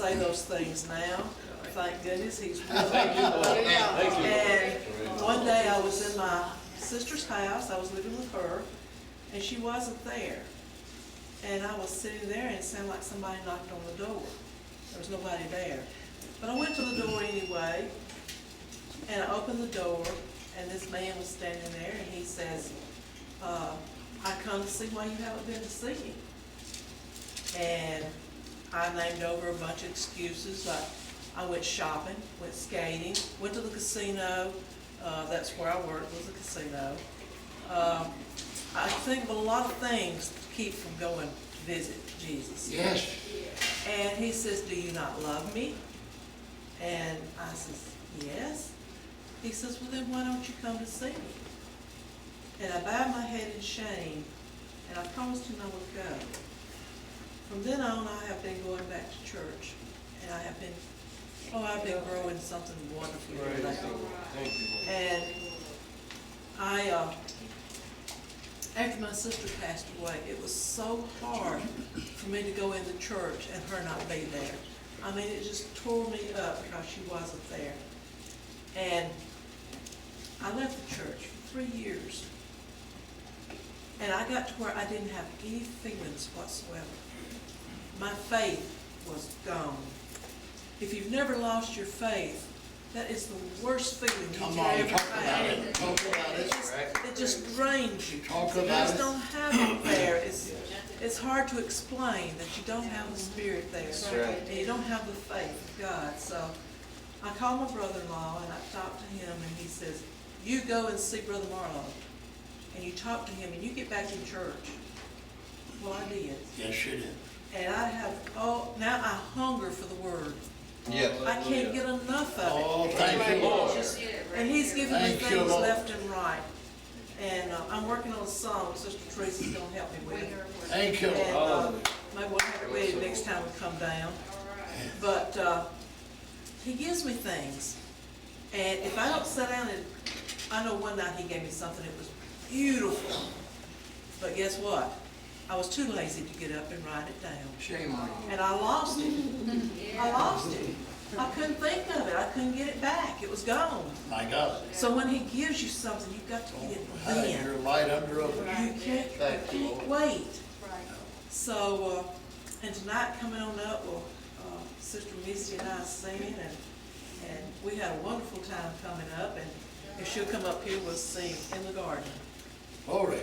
say those things now. Thank goodness he's with me. Thank you. And one day I was in my sister's house. I was living with her, and she wasn't there. And I was sitting there, and it sounded like somebody knocked on the door. There was nobody there. But I went to the door anyway, and I opened the door, and this man was standing there, and he says, I come to see why you haven't been to see me. And I named over a bunch of excuses, like I went shopping, went skating, went to the casino. That's where I worked, was a casino. I think of a lot of things to keep from going to visit Jesus. Yes. And he says, do you not love me? And I says, yes. He says, well then why don't you come to see me? And I bowed my head in shame, and I promised him I would go. From then on, I have been going back to church, and I've been growing something wonderful in life. Thank you. And after my sister passed away, it was so hard for me to go into church and her not be there. I mean, it just tore me up because she wasn't there. And I left the church for 3 years. And I got to where I didn't have any feelings whatsoever. My faith was gone. If you've never lost your faith, that is the worst feeling you Come can on, ever talk about have. it. Talk about it. It just drains you. Talk You about just it. don't have it there. It's hard to explain that you don't have the Spirit there. That's right. And you don't have the faith of God. So I called my brother-in-law and I talked to him, and he says, you go and see Brother Marlowe. And you talk to him and you get back in church. Well, I did. Yes, you did. And now I hunger for the Word. Yes. I can't get enough of it. Oh, thank you, Lord. And he's giving me Thank you, things Lord. left and right. And I'm working on a song Sister Teresa's going to help me with. Thank you, And Lord. maybe we'll have it ready next time we come down. But he gives me things. And if I don't sit down and, I know one night he gave me something that was beautiful. But guess what? I was too lazy to get up and write it down. Shame on you. And I lost it. I lost it. I couldn't think of it. I couldn't get it back. It was gone. My God. So when he gives you something, you've got to get it Hey, then. you're light under open. You can't wait. So, and tonight coming on up, well, Sister Misty and I singing, and we had a wonderful time coming up, and if she'll come up here, we'll sing in the garden. Glory.